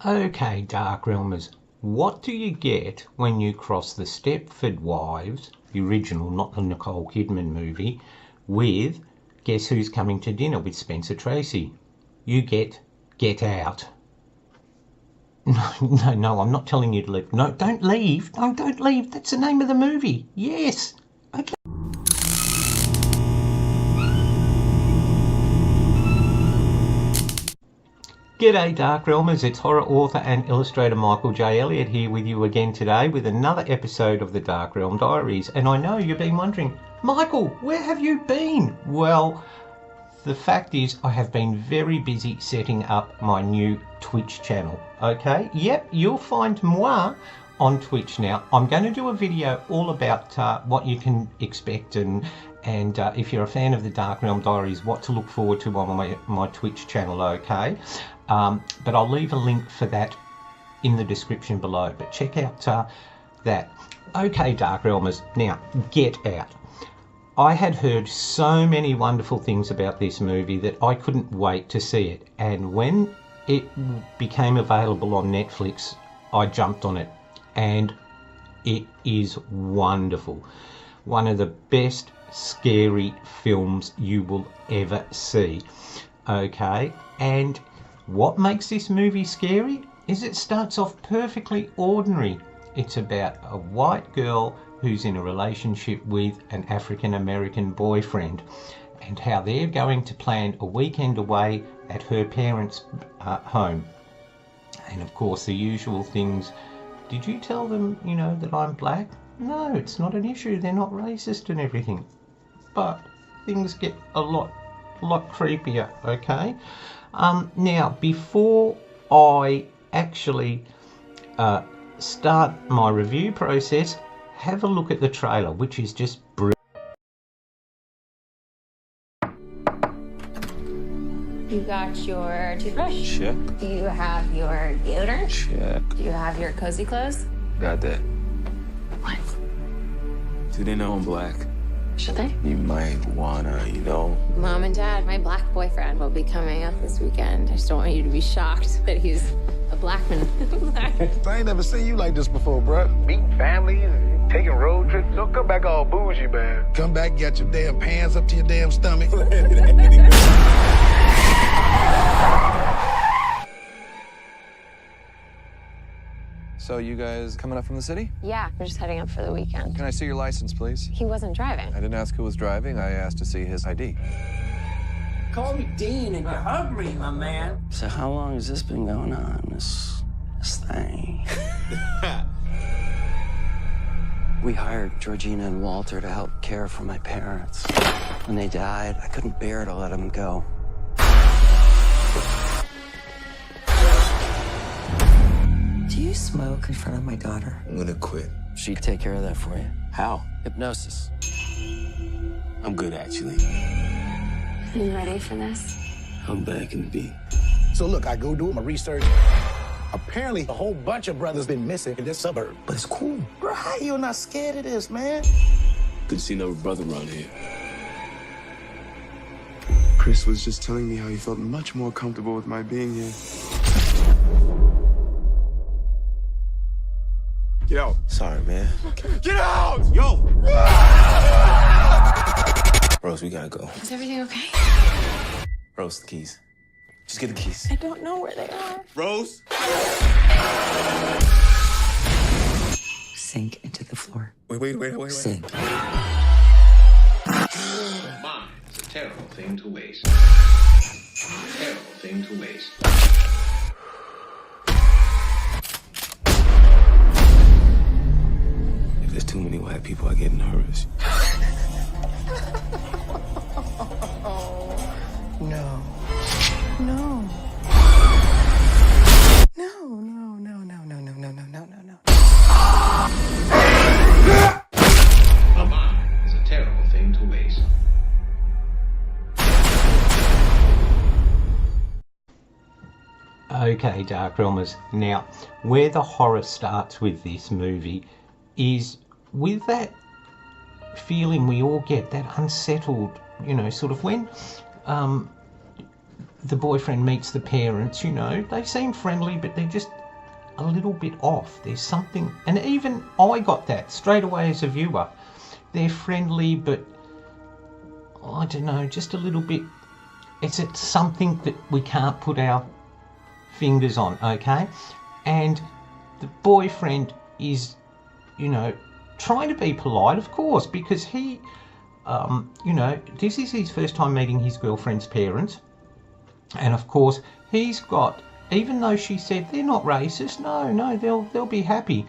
Okay, Darkrealmers, what do you get when you cross the Stepford Wives, the original, not the Nicole Kidman movie, with Guess Who's Coming to Dinner with Spencer Tracy? You Get Out. No, I'm not telling you to leave. No, don't leave. No, don't leave. That's the name of the movie. Yes. Okay. G'day Darkrealmers, it's horror author and illustrator Michael J. Elliott here with you again today with another episode of the Dark Realm Diaries. And I know you've been wondering, Michael, where have you been? Well, the fact is I have been very busy setting up my new Twitch channel. Okay, yep, you'll find moi on Twitch now. I'm going to do a video all about what you can expect and if you're a fan of the Dark Realm Diaries, what to look forward to on my Twitch channel, okay? But I'll leave a link for that in the description below. But check out that. Okay, Darkrealmers, now Get Out. I had heard so many wonderful things about this movie that I couldn't wait to see it. And when it became available on Netflix, I jumped on it. And it is wonderful. One of the best scary films you will ever see. Okay, and what makes this movie scary is it starts off perfectly ordinary. It's about a white girl who's in a relationship with an African American boyfriend and how they're going to plan a weekend away at her parents' home. And of course the usual things. Did you tell them, that I'm black? No, it's not an issue. They're not racist and everything. But things get a lot creepier, okay? Now, before I actually start my review process, have a look at the trailer, which is just brilliant. You got your toothbrush? Check. Do you have your deodorant? Check. Do you have your cozy clothes? Got that. What? Do they know I'm black? Should they? You might wanna, Mom and Dad, my black boyfriend will be coming up this weekend. I just don't want you to be shocked that he's a black man. I ain't never seen you like this before, bruh. Meeting families and taking road trips. Don't come back all bougie, man. Come back, get your damn pants up to your damn stomach. So you guys coming up from the city? Yeah, we're just heading up for the weekend. Can I see your license, please? He wasn't driving. I didn't ask who was driving. I asked to see his ID. Call me Dean and you hug me, my man. So how long has this been going on, this thing? We hired Georgina and Walter to help care for my parents. When they died, I couldn't bear to let them go. Do you smoke in front of my daughter? I'm gonna quit. She'd take care of that for you. How? Hypnosis. I'm good, actually. You ready for this? I'm back in the beat. So look, I go do my research. Apparently, a whole bunch of brothers been missing in this suburb. But it's cool. Bro, how you not scared of this, man? Good to see another brother around here. Chris was just telling me how he felt much more comfortable with my being here. Get out. Sorry, man. Get out! Yo! Rose, we gotta go. Is everything okay? Rose, the keys. Just get the keys. I don't know where they are. Rose? Sink into the floor. Wait. Sink. Mine is a terrible thing to waste. Terrible thing to waste. If there's too many white people, I get nervous. No. No. No. A mine is a terrible thing to waste. Okay, Darkrealmers. Now, where the horror starts with this movie is with that feeling we all get, that unsettled, sort of when the boyfriend meets the parents, you know, they seem friendly, but they're just a little bit off. There's something, and even I got that straight away as a viewer. They're friendly, but I don't know, just a little bit. It's something that we can't put our fingers on, okay? And the boyfriend is, you know, trying to be polite, of course, because he, you know, this is his first time meeting his girlfriend's parents. And of course, he's got, even though she said they're not racist, no, they'll be happy.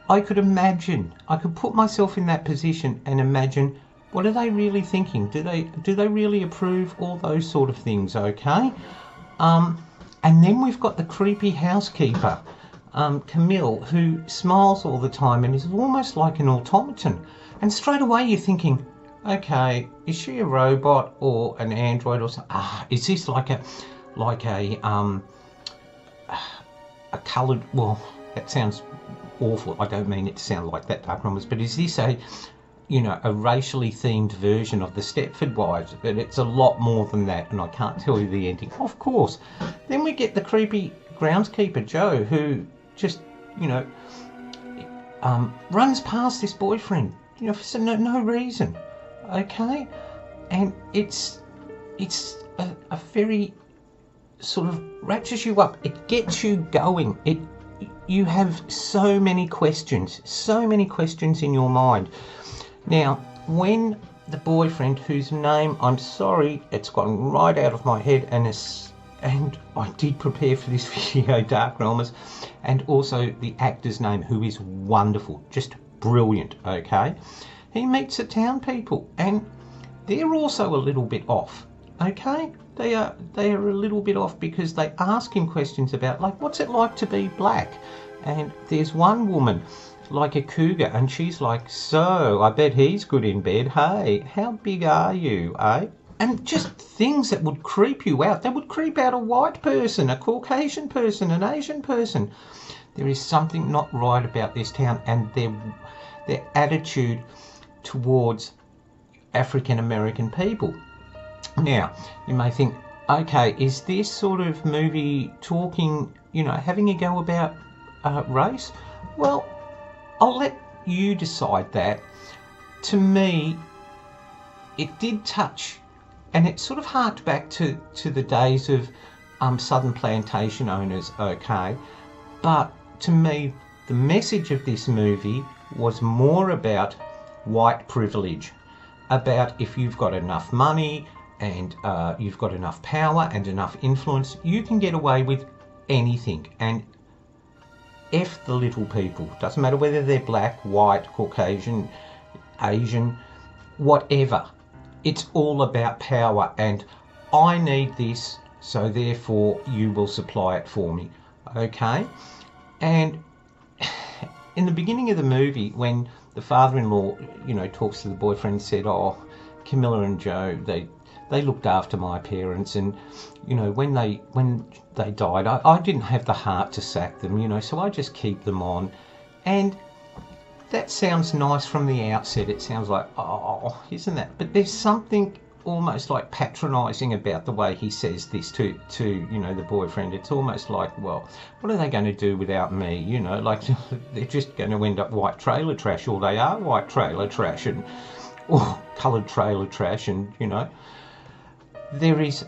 I could imagine, I could put myself in that position and imagine, what are they really thinking? Do they really approve? All those sort of things, okay? And then we've got the creepy housekeeper, Camille, who smiles all the time and is almost like an automaton. And straight away you're thinking, okay, is she a robot or an android or something? Is this like a coloured? Well, that sounds awful. I don't mean it to sound like that, Darkrealmers, but is this a racially themed version of the Stepford Wives? But it's a lot more than that, and I can't tell you the ending, of course. Then we get the creepy groundskeeper Joe, who just, you know, runs past this boyfriend, you know, for no reason, okay? And it's a very sort of ratchets you up. It gets you going. You have so many questions in your mind. Now, when the boyfriend, whose name, I'm sorry, it's gone right out of my head, and I did prepare for this video, Darkrealmers, and also the actor's name, who is wonderful, just brilliant, okay? He meets the town people, and they're also a little bit off, okay? They are a little bit off because they ask him questions about, like, what's it like to be black? And there's one woman, like a cougar, and she's like, so I bet he's good in bed. Hey, how big are you, eh? And just things that would creep you out. That would creep out a white person, a Caucasian person, an Asian person. There is something not right about this town and their attitude towards African American people. Now, you may think, okay, is this sort of movie talking, you know, having a go about race? Well, I'll let you decide that. To me, it did touch, and it sort of harked back to the days of southern plantation owners, okay? But to me, the message of this movie was more about white privilege, about if you've got enough money and you've got enough power and enough influence, you can get away with anything. And F the little people. Doesn't matter whether they're black, white, Caucasian, Asian, whatever. It's all about power, and I need this, so therefore you will supply it for me, okay? And in the beginning of the movie, when the father-in-law, you know, talks to the boyfriend, said, oh, Camilla and Joe, they looked after my parents, and, you know, when they died, I didn't have the heart to sack them, you know, so I just keep them on. And that sounds nice from the outset. It sounds like, oh, isn't that? But there's something almost like patronising about the way he says this to you know, the boyfriend. It's almost like, well, what are they going to do without me? You know, like they're just going to end up white trailer trash, or they are white trailer trash, and or coloured trailer trash, and, you know, there is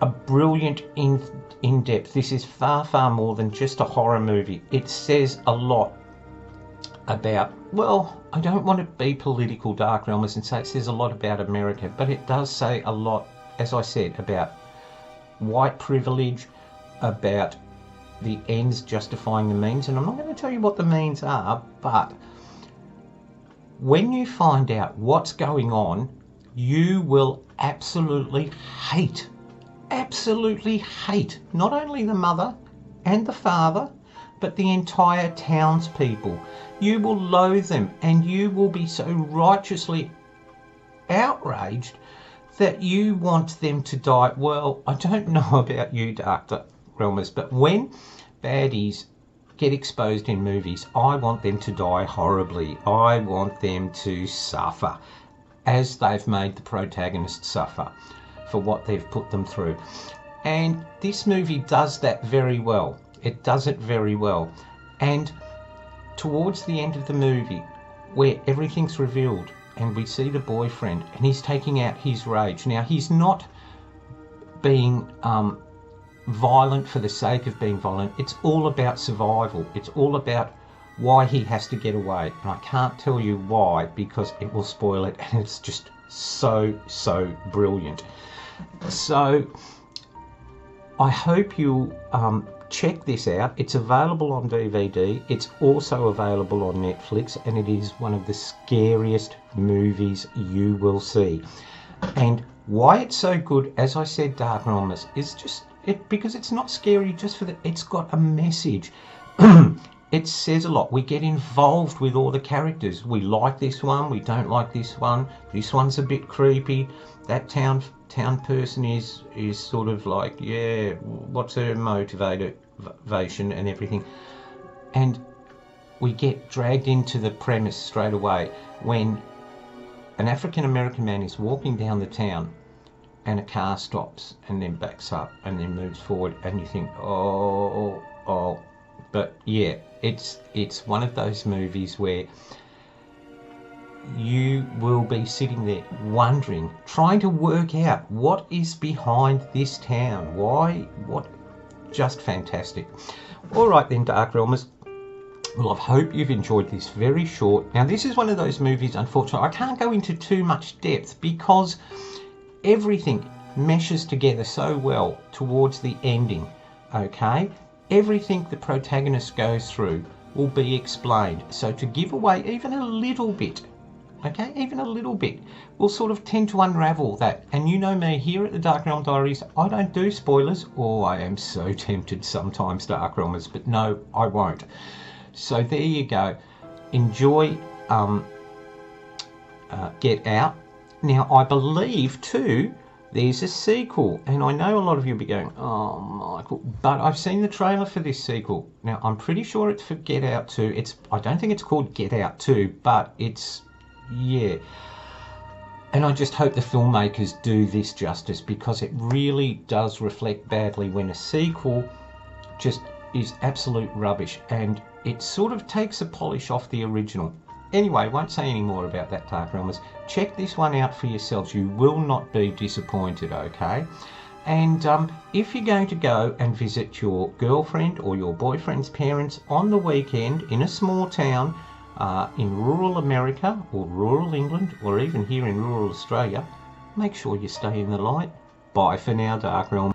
a brilliant in-depth. This is far more than just a horror movie. It says a lot about, well, I don't want to be political, Darkrealmers, and say it says a lot about America, but it does say a lot, as I said, about white privilege, about the ends justifying the means. And I'm not going to tell you what the means are, but when you find out what's going on, you will absolutely hate not only the mother and the father, but the entire townspeople. You will loathe them, and you will be so righteously outraged that you want them to die. Well, I don't know about you, Darkrealmers, but when baddies get exposed in movies, I want them to die horribly. I want them to suffer, as they've made the protagonist suffer. for what they've put them through. And this movie does that very well. It does it very well. And towards the end of the movie, where everything's revealed and we see the boyfriend and he's taking out his rage. Now, he's not being violent for the sake of being violent. It's all about survival. It's all about why he has to get away. And I can't tell you why, because it will spoil it, and it's just so brilliant. So I hope you'll check this out. It's available on DVD. It's also available on Netflix, and it is one of the scariest movies you will see. And why it's so good, as I said, Darkrealmers, is just because it's not scary just for it's got a message. It says a lot. We get involved with all the characters. We like this one, we don't like this one. This one's a bit creepy. That town person is sort of like, yeah, what's her motivation and everything. And we get dragged into the premise straight away when an African American man is walking down the town and a car stops and then backs up and then moves forward, and you think, oh. But yeah, it's one of those movies where you will be sitting there wondering, trying to work out what is behind this town. Just fantastic. All right then, Darkrealmers. Well, I hope you've enjoyed this very short. Now, this is one of those movies, unfortunately, I can't go into too much depth because everything meshes together so well towards the ending, okay? Everything the protagonist goes through will be explained. So to give away even a little bit, okay, even a little bit, will sort of tend to unravel that. And you know me, here at the Dark Realm Diaries, I don't do spoilers. Oh, I am so tempted sometimes, Darkrealmers, but no, I won't. So there you go. Enjoy Get Out. Now, I believe too, there's a sequel, and I know a lot of you will be going, oh, Michael, but I've seen the trailer for this sequel. Now, I'm pretty sure it's for Get Out 2. I don't think it's called Get Out 2, but it's, yeah. And I just hope the filmmakers do this justice, because it really does reflect badly when a sequel just is absolute rubbish, and it sort of takes a polish off the original. Anyway, won't say any more about that, Darkrealmers. Check this one out for yourselves. You will not be disappointed, okay? And if you're going to go and visit your girlfriend or your boyfriend's parents on the weekend in a small town in rural America or rural England or even here in rural Australia, make sure you stay in the light. Bye for now, Darkrealm.